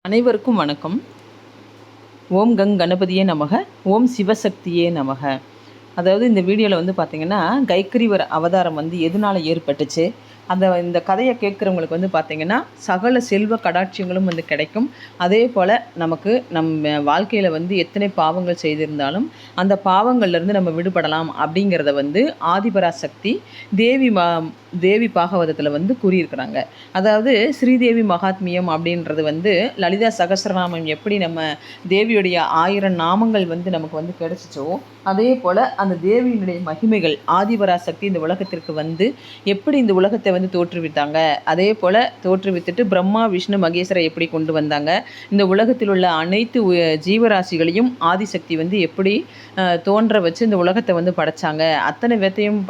அனைவருக்கும் வணக்கம். ஓம் கங் கணபதியே நமக. ஓம் சிவசக்தியே நமக. அதாவது இந்த வீடியோவில் வந்து பார்த்திங்கன்னா, கைக்கிரிவர் அவதாரம் வந்து எதனால் ஏற்பட்டுச்சு, இந்த கதையை கேட்குறவங்களுக்கு வந்து பார்த்திங்கன்னா சகல செல்வ கடாட்சியங்களும் வந்து கிடைக்கும். அதே போல் நமக்கு நம்ம வாழ்க்கையில் வந்து எத்தனை பாவங்கள் செய்திருந்தாலும் அந்த பாவங்கள்லேருந்து நம்ம விடுபடலாம் அப்படிங்கிறத வந்து ஆதிபராசக்தி தேவி பாகவதத்தில் வந்து கூறியிருக்கிறாங்க. அதாவது ஸ்ரீதேவி மகாத்மியம் அப்படின்றது வந்து லலிதா சகஸ்ரநாமம் எப்படி நம்ம தேவியுடைய 1000 நாமங்கள் வந்து நமக்கு வந்து கிடைச்சிச்சோ, அதே போல் அந்த தேவியினுடைய மகிமைகள் ஆதிபராசக்தி இந்த உலகத்திற்கு வந்து எப்படி இந்த உலகத்தை வந்து தோற்றுவித்தாங்க, அதே போல் தோற்றுவித்துட்டு பிரம்மா விஷ்ணு மகேஸ்வரை எப்படி கொண்டு வந்தாங்க, இந்த உலகத்தில் உள்ள அனைத்து ஜீவராசிகளையும் ஆதிசக்தி வந்து எப்படி தோன்ற வச்சு இந்த உலகத்தை வந்து படைச்சாங்க, அத்தனை பேத்தையும்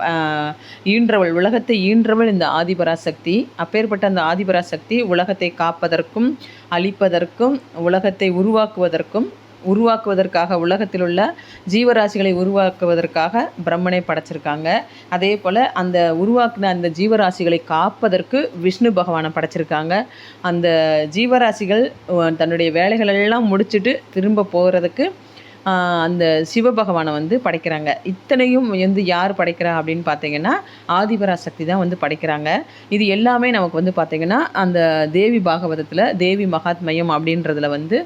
உலகத்தை ஈன்றவள் இந்த ஆதிபராசக்தி. அப்பேற்பட்ட அந்த ஆதிபராசக்தி உலகத்தை காப்பதற்கும் அழிப்பதற்கும் உலகத்தை உருவாக்குவதற்காக உலகத்தில் உள்ள ஜீவராசிகளை உருவாக்குவதற்காக பிரம்மனை படைச்சிருக்காங்க. அதே போல் அந்த உருவாக்கின அந்த ஜீவராசிகளை காப்பதற்கு விஷ்ணு பகவானை படைச்சிருக்காங்க. அந்த ஜீவராசிகள் தன்னுடைய வேலைகளெல்லாம் முடிச்சுட்டு திரும்ப போகிறதுக்கு அந்த சிவபகவானை வந்து படைக்கிறாங்க. இத்தனையும் வந்து யார் படைக்கிறா அப்படின்னு பார்த்தீங்கன்னா ஆதிபராசக்தி தான் வந்து படைக்கிறாங்க. இது எல்லாமே நமக்கு வந்து பார்த்திங்கன்னா அந்த தேவி பாகவதத்தில் தேவி மகாத்மயம் அப்படின்றதுல வந்து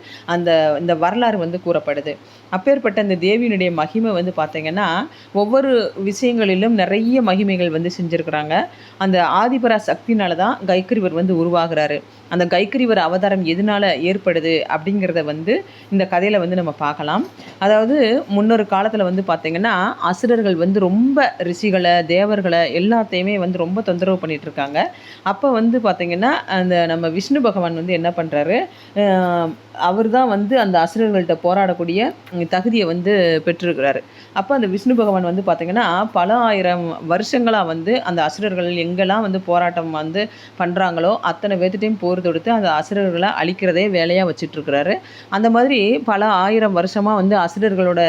இந்த வரலாறு வந்து கூறப்படுது. அப்பேற்பட்ட அந்த தேவியினுடைய மகிமை வந்து பார்த்திங்கன்னா ஒவ்வொரு விஷயங்களிலும் நிறைய மகிமைகள் வந்து செஞ்சுருக்கிறாங்க. அந்த ஆதிபராசக்தினால தான் கைக்கிரிவர் வந்து உருவாகிறாரு. அந்த கைக்கிரிவர் அவதாரம் எதனால் ஏற்படுது அப்படிங்கிறத வந்து இந்த கதையில் வந்து நம்ம பார்க்கலாம். அதாவது முன்னொரு காலத்தில் வந்து பார்த்திங்கன்னா அசுரர்கள் வந்து ரொம்ப ரிஷிகளை தேவர்களை எல்லாத்தையுமே வந்து ரொம்ப தொந்தரவு பண்ணிகிட்டு இருக்காங்க. அப்போ வந்து பார்த்திங்கன்னா நம்ம விஷ்ணு பகவான் வந்து என்ன பண்ணுறாரு, அவர் தான் வந்து அந்த அசுரர்கள்ட்ட போராடக்கூடிய தகுதியை வந்து பெற்றிருக்கிறாரு. அப்போ அந்த விஷ்ணு பகவான் வந்து பார்த்திங்கன்னா பல ஆயிரம் வருஷங்களாக வந்து அந்த அசுரர்கள் எங்கெல்லாம் வந்து போராட்டம் வந்து பண்ணுறாங்களோ அத்தனை பேர்த்திட்டையும் போர் தொடுத்து அந்த அசுரர்களை அழிக்கிறதே வேலையாக வச்சிட்ருக்கிறாரு. அந்த மாதிரி பல ஆயிரம் வருஷமாக வந்து அசுரர்களோட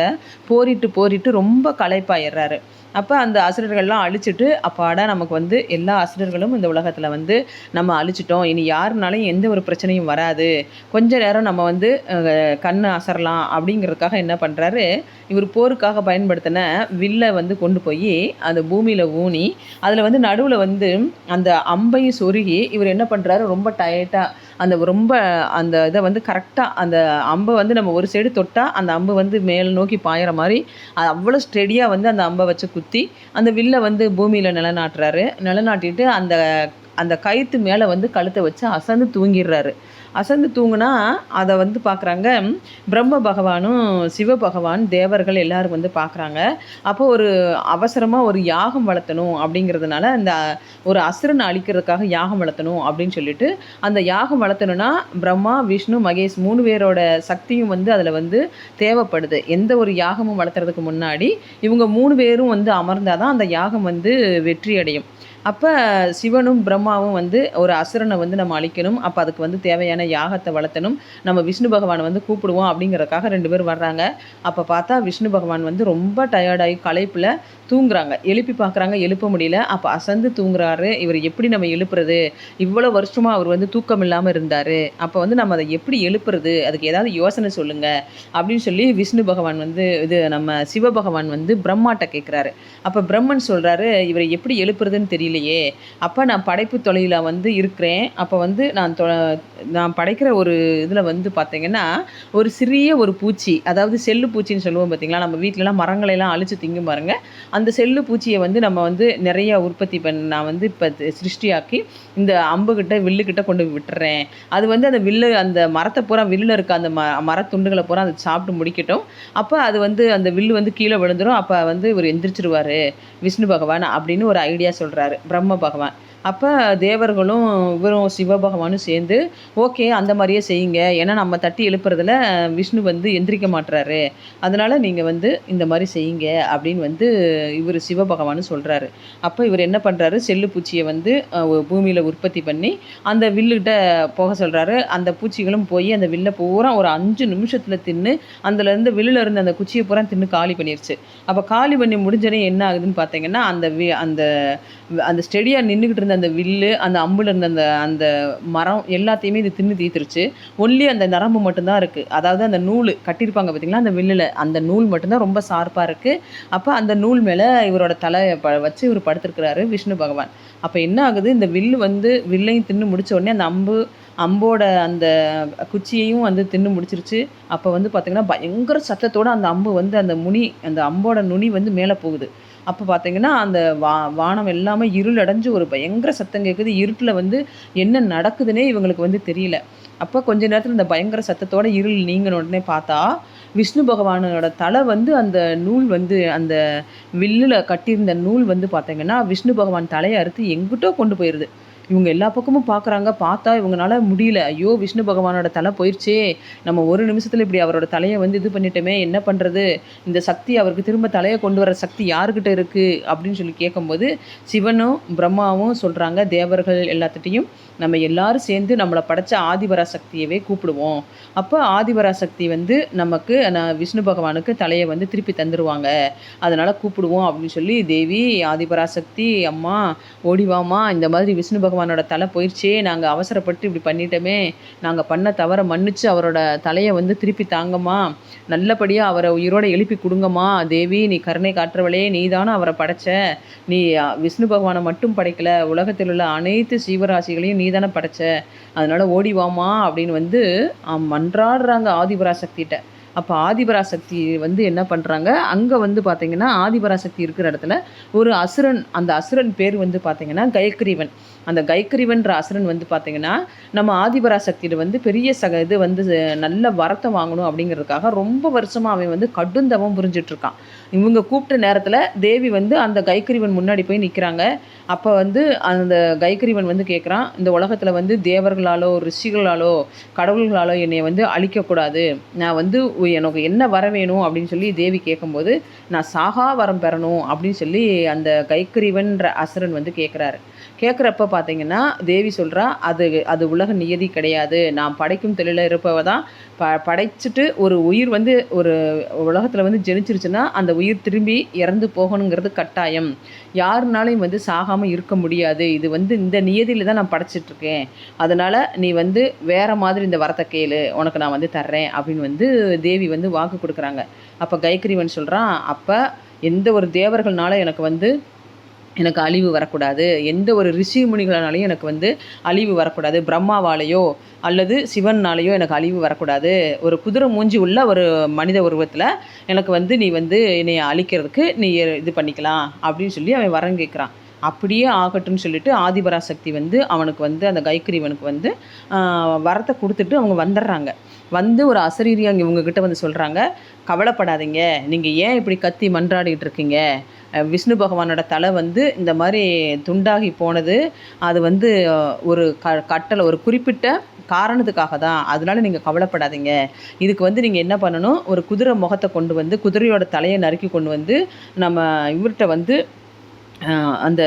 போரிட்டு ரொம்ப களைப்பாயிடுறாரு. அப்போ அந்த அசுரர்கள்லாம் அழிச்சிட்டு அப்பாடா நமக்கு வந்து எல்லா அசுரர்களும் இந்த உலகத்தில் வந்து நம்ம அழிச்சிட்டோம், இனி யாருனாலையும் எந்த ஒரு பிரச்சனையும் வராது, கொஞ்ச நேரம் நம்ம வந்து கண்ணை அசரலாம் அப்படிங்கிறதுக்காக என்ன பண்ணுறாரு, இவர் போருக்காக பயன்படுத்தின வில்லை வந்து கொண்டு போய் அந்த பூமியில் ஊனி அதில் வந்து நடுவில் வந்து அந்த அம்பையும் சொருகி இவர் என்ன பண்ணுறாரு, ரொம்ப டைட்டாக அந்த இதை வந்து கரெக்டாக அந்த அம்பை வந்து நம்ம ஒரு சைடு தொட்டால் அந்த அம்பு வந்து மேலே நோக்கி பாயிற மாதிரி அவ்வளோ ஸ்டெடியாக வந்து அந்த அம்பை வச்சு குத்தி அந்த வில்லை வந்து பூமியில் நிலநாட்டிட்டு அந்த கயிற்று மேலே வந்து கழுத்தை வச்சு அசந்து தூங்கிடுறாரு. அசந்து தூங்குனா அதை வந்து பார்க்குறாங்க பிரம்ம பகவானும் சிவபகவான் தேவர்கள் எல்லாரும் வந்து பார்க்குறாங்க. அப்போ ஒரு அவசரமாக ஒரு யாகம் வளர்த்தணும் அப்படிங்கிறதுனால அந்த ஒரு அசுரனை அழிக்கிறதுக்காக யாகம் வளர்த்தணும் அப்படின்னு சொல்லிட்டு அந்த யாகம் வளர்த்தணுன்னா பிரம்மா விஷ்ணு மகேஷ் 3 பேரோட சக்தியும் வந்து அதில் வந்து தேவைப்படுது. எந்த ஒரு யாகமும் வளர்த்துறதுக்கு முன்னாடி இவங்க 3 பேரும் வந்து அமர்ந்தாதான் அந்த யாகம் வந்து வெற்றி அடையும். அப்போ சிவனும் பிரம்மாவும் வந்து ஒரு அசுரனை வந்து நம்ம அழிக்கணும், அப்போ அதுக்கு வந்து தேவையான யாகத்தை வளர்த்தணும், நம்ம விஷ்ணு பகவானை வந்து கூப்பிடுவோம் அப்படிங்கிறதுக்காக 2 பேர் வர்றாங்க. அப்போ பார்த்தா விஷ்ணு பகவான் வந்து ரொம்ப டயர்டாகி களைப்பில் தூங்குறாங்க. எழுப்பி பார்க்குறாங்க, எழுப்ப முடியல. அப்போ அசந்து தூங்குறாரு. இவர் எப்படி நம்ம எழுப்புறது, இவ்வளோ வருஷமாக அவர் வந்து தூக்கம் இல்லாமல் இருந்தார், அப்போ வந்து நம்ம அதை எப்படி எழுப்புறது, அதுக்கு ஏதாவது யோசனை சொல்லுங்கள் அப்படின்னு சொல்லி விஷ்ணு பகவான் வந்து நம்ம சிவபகவான் வந்து பிரம்மாட்ட கேட்குறாரு. அப்போ பிரம்மன் சொல்கிறாரு, இவரை எப்படி எழுப்புறதுன்னு தெரியலையே, அப்போ நான் படைப்பு தொழிலில் வந்து இருக்கிறேன், அப்போ வந்து நான் படைக்கிற ஒரு இதில் வந்து பார்த்திங்கன்னா ஒரு சிறிய ஒரு பூச்சி, அதாவது செல்லு பூச்சின்னு சொல்லுவோம் பார்த்திங்களா, நம்ம வீட்டிலலாம் மரங்களெல்லாம் அழிச்சு திங்கும் பாருங்க, அந்த செல்லு பூச்சியை வந்து நம்ம வந்து நிறைய உற்பத்தி நான் வந்து இப்போ சிருஷ்டியாக்கி இந்த அம்புக்கிட்ட வில்லுக்கிட்ட கொண்டு விட்டுறேன், அது வந்து அந்த மரத்தை பூரா வில்லில் இருக்க அந்த மரத்துண்டுகளை பூரா அதை சாப்பிட்டு முடிக்கட்டும், அப்போ அது வந்து அந்த வில்லு வந்து கீழே விழுந்துடும், அப்போ வந்து இவர் எந்திரிச்சிருவார் விஷ்ணு பகவான் அப்படின்னு ஒரு ஐடியா சொல்கிறாரு பிரம்ம பகவான். அப்போ தேவர்களும் இவரும் சிவபகவானும் சேர்ந்து ஓகே அந்த மாதிரியே செய்யுங்க, ஏன்னா நம்ம தட்டி எழுப்புறதுல விஷ்ணு வந்து எந்திரிக்க மாட்டுறாரு, அதனால் நீங்கள் வந்து இந்த மாதிரி செய்யுங்க அப்படின்னு வந்து இவர் சிவபகவானும் சொல்கிறாரு. அப்போ இவர் என்ன பண்ணுறாரு, செல்லு பூச்சியை வந்து பூமியில் உற்பத்தி பண்ணி அந்த வில்லுகிட்ட போக சொல்கிறாரு. அந்த பூச்சிகளும் போய் அந்த வில்லை பூரா ஒரு 5 நிமிஷத்தில் தின்னு அதுலேருந்து வில்லில் இருந்து அந்த குச்சியை பூரா தின்னு காலி பண்ணிடுச்சு. அப்போ காலி பண்ணி முடிஞ்சனே என்ன ஆகுதுன்னு பார்த்தீங்கன்னா அந்த ஸ்டெடியாக நின்றுக்கிட்டு இருந்த அந்த வில்லு, அந்த அம்புல இருந்த அந்த அந்த மரம் எல்லாத்தையுமே இது தின்னு தீர்த்துருச்சு. ஒன்லி அந்த நரம்பு மட்டும் தான் இருக்கு. அதாவது அந்த நூலு கட்டியிருப்பாங்க பார்த்தீங்களா, அந்த வில்லுல. அந்த நூல் மட்டும் தான் ரொம்ப ஷார்ப்பா இருக்கு. அப்ப அந்த நூல் மேல இவரோட தலைய வச்சு இவரு படுத்திருக்கிறாரு விஷ்ணு பகவான். அப்ப என்ன ஆகுது, இந்த வில்லு வந்து வில்லையும் தின்னு முடிச்ச உடனே அந்த அம்போட அந்த குச்சியையும் வந்து தின்னு முடிச்சிருச்சு. அப்ப வந்து பார்த்தீங்கன்னா, பயங்கர சத்தத்தோட அந்த அம்பு வந்து அந்த அம்போட நுனி வந்து மேல போகுது. அப்ப பார்த்தீங்கன்னா, அந்த வானம் எல்லாமே இருள் அடைஞ்சு ஒரு பயங்கர சத்தம் கேட்குது. இருட்டுல வந்து என்ன நடக்குதுன்னே இவங்களுக்கு வந்து தெரியல. அப்ப கொஞ்ச நேரத்துல இந்த பயங்கர சத்தத்தோட இருள் நீங்குன உடனே பார்த்தா, விஷ்ணு பகவானோட தலை வந்து அந்த நூல் வந்து அந்த வில்லுல கட்டியிருந்த நூல் வந்து பார்த்தீங்கன்னா, விஷ்ணு பகவான் தலைய அறுத்து எங்கிட்டோ கொண்டு போயிருது. இவங்க எல்லா பக்கமும் பார்க்குறாங்க. பார்த்தா இவங்கனால முடியல. ஐயோ! விஷ்ணு பகவானோட தலை போயிருச்சே! நம்ம ஒரு நிமிஷத்துல இப்படி அவரோட தலைய வந்து இது பண்ணிட்டோமே! என்ன பண்றது? இந்த சக்தி அவருக்கு திரும்ப தலைய கொண்டு வர சக்தி யார்கிட்ட இருக்கு? அப்படின்னு சொல்லி கேட்கும்போது, சிவனும், பிரம்மாவும் சொல்றாங்க, தேவர்கள் எல்லாத்துட்டயும் நம்ம எல்லாரும் சேர்ந்து நம்மள படைச்ச ஆதிபராசக்தியவே கூப்பிடுவோம். அப்ப ஆதிபராசக்தி வந்து நமக்கு விஷ்ணு பகவானுக்கு தலைய வந்து திருப்பி தந்துருவாங்க. அதனால கூப்பிடுவோம் அப்படின்னு சொல்லி, தேவி ஆதிபராசக்தி அம்மா ஓடி வாம்மா! இந்த மாதிரி விஷ்ணு பகவானோட தலை போயிருச்சே! நாங்க அவசரப்பட்டு இப்படி பண்ணிட்டோமே! நாங்க பண்ண தவற மன்னிச்சு அவரோட தலைய வந்து திருப்பி தாங்கம்மா! நல்லபடியா அவர உயிரோட எழுப்பி குடுங்கம்மா! தேவி நீ கருணை காட்டுறவளே! நீ தான அவர படைச்ச. நீ விஷ்ணு பகவான மட்டும் படைக்கல. உலகத்தில் உள்ள அனைத்து ஜீவராசிகளையும் நீ தான படைச்ச. அதனால ஓடி வாம்மா! அப்படின்னு வந்து மன்றாடுறாங்க ஆதிபராசக்திட்ட. அப்ப ஆதிபராசக்தி வந்து என்ன பண்றாங்க, அங்க வந்து பார்த்தீங்கன்னா, ஆதிபராசக்தி இருக்கிற இடத்துல ஒரு அசுரன், அந்த அசுரன் பேர் வந்து பார்த்தீங்கன்னா கயக்கிரீவன். அந்த கயக்கிரீவன்ற அசுரன் வந்து பார்த்தீங்கன்னா, நம்ம ஆதிபராசக்தியிட வந்து பெரிய இது வந்து நல்ல வரத்த வாங்கணும் அப்படிங்கிறதுக்காக ரொம்ப வருஷமா அவன் வந்து கடுந்தவம் புரிஞ்சுட்டு இருக்கான். இவங்க கூப்பிட்ட நேரத்துல தேவி வந்து அந்த கயக்கிரீவன் முன்னாடி போய் நிக்கிறாங்க. அப்ப வந்து அந்த கயக்கிரீவன் வந்து கேட்குறான், இந்த உலகத்துல வந்து தேவர்களாலோ, ரிஷிகளாலோ, கடவுள்களாலோ என்னைய வந்து அழிக்கக்கூடாது. நான் வந்து எனக்கு என்ன வர வேணும் அப்படின்னு சொல்லி தேவி கேட்கும்போது, நான் சாகா வரம் பெறணும் அப்படின்னு சொல்லி அந்த கயக்கிரீவன்ற அசுரன் வந்து கேட்குறாரு. கேட்குறப்ப பார்த்தீங்கன்னா, தேவி சொல்றா, அது அது உலக நியதி கிடையாது. நான் படைக்கும் தொழில்ல இருப்பவ தான் படைச்சுட்டு ஒரு உயிர் வந்து ஒரு உலகத்துல வந்து ஜெனிச்சிருச்சுன்னா, அந்த உயிர் திரும்பி இறந்து போகணுங்கிறது கட்டாயம். யாருனாலயும் வந்து சாகாம இருக்க முடியாது. இது வந்து இந்த நியதியில தான் நான் படைச்சிட்டுருக்கேன். அதனால நீ வந்து வேற மாதிரி இந்த வரத்த கேளு. உனக்கு நான் வந்து தர்றேன் அப்படின்னு வந்து தேவி வந்து வாக்கு குடுக்குறாங்க. அப்ப கயக்கிரீவன் சொல்றான், அப்ப எந்த ஒரு தேவர்கள்னால எனக்கு அழிவு வரக்கூடாது. எந்த ஒரு ரிஷி முனிகளாலயும் எனக்கு வந்து அழிவு வரக்கூடாது. பிரம்மாவாலயோ அல்லது சிவன்னாலயோ எனக்கு அழிவு வரக்கூடாது. ஒரு குதிரை மூஞ்சி உள்ள ஒரு மனித உருவத்துல எனக்கு வந்து நீ வந்து என்னைய அழிக்கிறதுக்கு நீ இது பண்ணிக்கலாம் அப்படின்னு சொல்லி அவன் வரம் கேட்குறான். அப்படியே ஆகட்டும்னு சொல்லிட்டு ஆதிபராசக்தி வந்து அவனுக்கு வந்து அந்த கயக்கிரீவனுக்கு வந்து வரத்த குடுத்துட்டு அவங்க வந்துடுறாங்க. வந்து ஒரு அசரீரியா இவங்ககிட்ட வந்து சொல்றாங்க, "கவலைப்படாதீங்க. நீங்க ஏன் இப்படி கத்தி மன்றாடிட்டு இருக்கீங்க? விஷ்ணு பகவானோட தலை வந்து இந்த மாரி துண்டாகி போனது, அது வந்து ஒரு கட்டளை ஒரு குறிப்பிட்ட காரணத்துக்காக தான். அதனால நீங்க கவலைப்படாதீங்க. இதுக்கு வந்து நீங்க என்ன பண்ணணும், ஒரு குதிரை முகத்த கொண்டு வந்து குதிரையோட தலைய நறுக்கி கொண்டு வந்து நம்ம இவர்ட்ட வந்து அந்த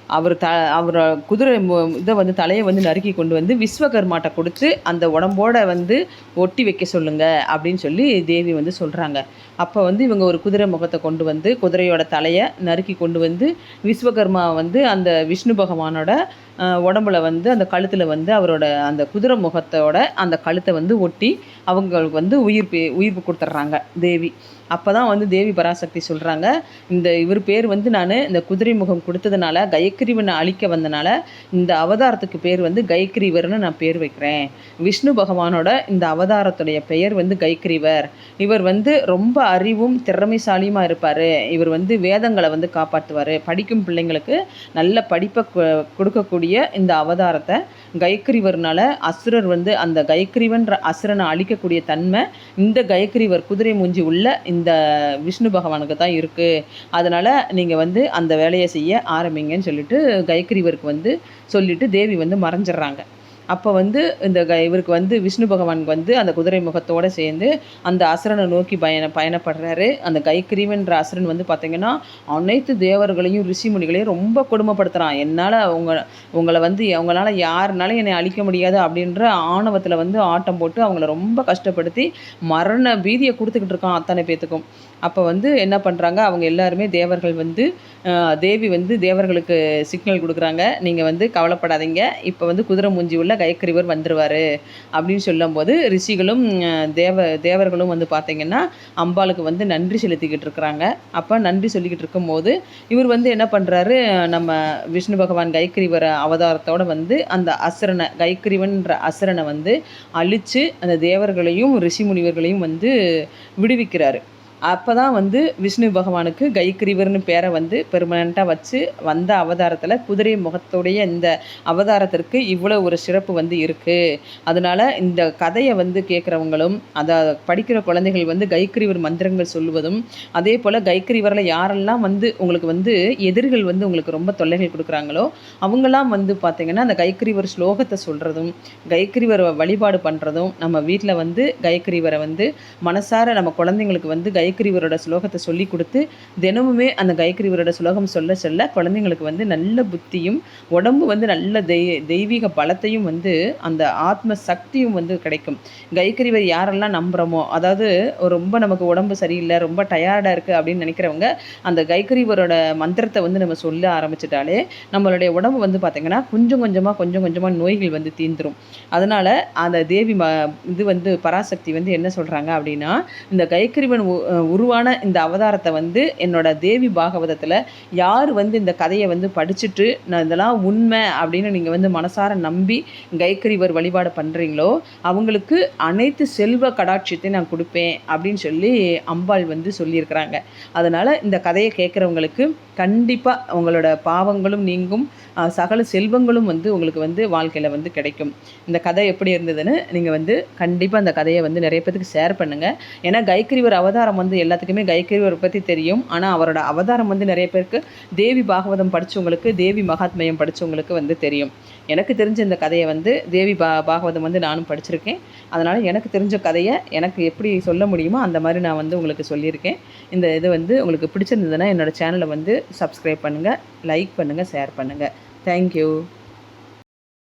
அவர் அவர குதிரை இத வந்து தலைய வந்து நறுக்கி கொண்டு வந்து விஸ்வகர்மாட்ட குடுத்து, அந்த உடம்போட வந்து ஒட்டி வைக்க சொல்லுங்க அப்படின்னு சொல்லி தேவி வந்து சொல்றாங்க. அப்ப வந்து இவங்க ஒரு குதிரை முகத்த கொண்டு வந்து, குதிரையோட தலைய நறுக்கி கொண்டு வந்து, விஸ்வகர்மா வந்து அந்த விஷ்ணு பகவானோட உடம்புல வந்து அந்த கழுத்துல வந்து அவரோட அந்த குதிரை முகத்தோட அந்த கழுத்த வந்து ஒட்டி, அவங்களுக்கு வந்து உயிர்ப்பு குடுத்துடுறாங்க தேவி. அப்பதான் வந்து தேவி பராசக்தி சொல்றாங்க, இவர் பேர் வந்து நானு இந்த குதிரை முகம் குடுத்ததுனால, கயக்கிரீவன அழிக்க வந்தனால, இந்த அவதாரத்துக்கு பேர் வந்து கயக்கிரீவர்னு நான் பேர் வைக்கிறேன். விஷ்ணு பகவானோட இந்த அவதாரத்துடைய பெயர் வந்து கயக்கிரீவர். இவர் வந்து ரொம்ப அறிவும் திறமைசாலியுமா இருப்பாரு. இவர் வந்து வேதங்கள வந்து காப்பாத்துவாரு. படிக்கும் பிள்ளைங்களுக்கு நல்ல படிப்ப கொடுக்கக்கூடிய இந்த அவதாரத்த கயக்கிரீவர்னால அசுரர் வந்து அந்த கயக்கிரீவன்ற அசுரனை அழிக்கக்கூடிய தன்மை இந்த கயக்கிரீவர் குதிரை மூஞ்சி உள்ள இந்த விஷ்ணு பகவானுக்கு தான் இருக்கு. அதனால நீங்க வந்து அந்த வேலைய செய்ய ஆரம்பிங்கன்னு சொல்லிட்டு கயக்கிரீவருக்கு வந்து சொல்லிட்டு தேவி வந்து மறைஞ்சிடுறாங்க. அப்போ வந்து இவருக்கு வந்து விஷ்ணு பகவானுக்கு வந்து அந்த குதிரை முகத்தோடு சேர்ந்து அந்த அசுரனை நோக்கி பயணப்படுறாரு. அந்த கைக்கிரீவன்ற அசுரன் வந்து பார்த்திங்கன்னா அனைத்து தேவர்களையும் ரிஷிமுனிகளையும் ரொம்ப கொடுமைப்படுத்துகிறான். என்னால் உங்களை வந்து அவங்களால யாருனாலும் என்னை அழிக்க முடியாது அப்படின்ற ஆணவத்தில் வந்து ஆட்டம் போட்டு அவங்கள ரொம்ப கஷ்டப்படுத்தி மரண பீதியை கொடுத்துக்கிட்டு இருக்கான் அத்தனை பேத்துக்கும். அப்போ வந்து என்ன பண்ணுறாங்க, அவங்க எல்லாருமே தேவர்கள் வந்து தேவி வந்து தேவர்களுக்கு சிக்னல் கொடுக்குறாங்க, நீங்கள் வந்து கவலைப்படாதீங்க, இப்போ வந்து குதிரை மூஞ்சி உள்ள கைக்கரிவர் வந்துடுவார் அப்படின்னு சொல்லும்போது ரிஷிகளும் தேவர்களும் வந்து பார்த்திங்கன்னா அம்பாளுக்கு வந்து நன்றி செலுத்திக்கிட்டு இருக்கிறாங்க. அப்போ நன்றி சொல்லிக்கிட்டு இருக்கும்போது இவர் வந்து என்ன பண்ணுறாரு, நம்ம விஷ்ணு பகவான் கைக்கரிவர அவதாரத்தோடு வந்து அந்த அசுரனை கைக்கரிவன்ற அசுரனை வந்து அழித்து அந்த தேவர்களையும் ரிஷி முனிவர்களையும் வந்து விடுவிக்கிறாரு. அப்போ தான் வந்து விஷ்ணு பகவானுக்கு கைக்கிரீவர்னு பேரை வந்து பெர்மனண்ட்டாக வச்சு வந்த அவதாரத்தில் குதிரை முகத்துடைய இந்த அவதாரத்திற்கு இவ்வளோ ஒரு சிறப்பு வந்து இருக்குது. அதனால் இந்த கதையை வந்து கேட்குறவங்களும் அதை படிக்கிற குழந்தைகள் வந்து கைக்கிரீவர் மந்திரங்கள் சொல்லுவதும், அதே போல் கைக்கிரீவரில் யாரெல்லாம் வந்து உங்களுக்கு வந்து எதிரிகள் வந்து உங்களுக்கு ரொம்ப தொல்லைகள் கொடுக்குறாங்களோ அவங்களாம் வந்து பார்த்திங்கன்னா அந்த கைக்கிரீவர் ஸ்லோகத்தை சொல்கிறதும் கைக்கிரீவரை வழிபாடு பண்ணுறதும், நம்ம வீட்டில் வந்து கைக்கிரீவரை வந்து மனசார நம்ம குழந்தைங்களுக்கு வந்து கைக்கிரீவரோட ஸ்லோகத்தை சொல்லி கொடுத்து தினமுமே அந்த கைக்கிரீவரோட ஸ்லோகம் சொல்ல சொல்ல குழந்தைங்களுக்கு வந்து நல்ல புத்தியும் உடம்பு வந்து நல்ல தெய்வீக பலத்தையும் வந்து அந்த ஆத்ம சக்தியும் வந்து கிடைக்கும். கைக்கிரீவர் யாரெல்லாம் நம்புகிறோமோ, அதாவது ரொம்ப நமக்கு உடம்பு சரியில்லை, ரொம்ப டயர்டாக இருக்குது அப்படின்னு நினைக்கிறவங்க அந்த கைக்கிரீவரோட மந்திரத்தை வந்து நம்ம சொல்ல ஆரம்பிச்சிட்டாலே நம்மளுடைய உடம்பு வந்து பார்த்திங்கன்னா கொஞ்சம் கொஞ்சமாக நோய்கள் வந்து தீந்துரும். அதனால் அந்த தேவி இது வந்து பராசக்தி வந்து என்ன சொல்கிறாங்க அப்படின்னா, இந்த கைக்கிரீவன் உருவான இந்த அவதாரத்தை வந்து என்னோட தேவி பாகவதத்தில் யார் வந்து இந்த கதையை வந்து படிச்சுட்டு நான் இதெல்லாம் உண்மை அப்படின்னு நீங்கள் வந்து மனசார நம்பி கைக்கரிவர் வழிபாடு பண்ணுறீங்களோ அவங்களுக்கு அனைத்து செல்வ கடாட்சியத்தையும் நான் கொடுப்பேன் அப்படின்னு சொல்லி அம்பாள் வந்து சொல்லியிருக்கிறாங்க. அதனால் இந்த கதையை கேட்குறவங்களுக்கு கண்டிப்பாக உங்களோட பாவங்களும் நீங்கும், சகல செல்வங்களும் வந்து உங்களுக்கு வந்து வாழ்க்கையில் வந்து கிடைக்கும். இந்த கதை எப்படி இருந்ததுன்னு நீங்கள் வந்து கண்டிப்பாக அந்த கதையை வந்து நிறைய பேருக்கு ஷேர் பண்ணுங்கள். ஏன்னா கைக்கிரீவர் அவதாரம் வந்து எல்லாத்துக்குமே கைக்கிரீவரை பற்றி தெரியும். ஆனால் அவரோட அவதாரம் வந்து நிறைய பேருக்கு தேவி பாகவதம் படித்தவங்களுக்கு, தேவி மகாத்மியம் படித்தவங்களுக்கு வந்து தெரியும். எனக்கு தெரிஞ்ச இந்த கதையை வந்து தேவி பாகவதம் வந்து நானும் படிச்சிருக்கேன். அதனால் எனக்கு தெரிஞ்ச கதையை எனக்கு எப்படி சொல்ல முடியுமோ அந்த மாதிரி நான் வந்து உங்களுக்கு சொல்லியிருக்கேன். இந்த இது வந்து உங்களுக்கு பிடிச்சிருந்ததுன்னா என்னோடய சேனலை வந்து சப்ஸ்கிரைப் பண்ணுங்கள், லைக் பண்ணுங்கள், ஷேர் பண்ணுங்கள். தேங்க்யூ.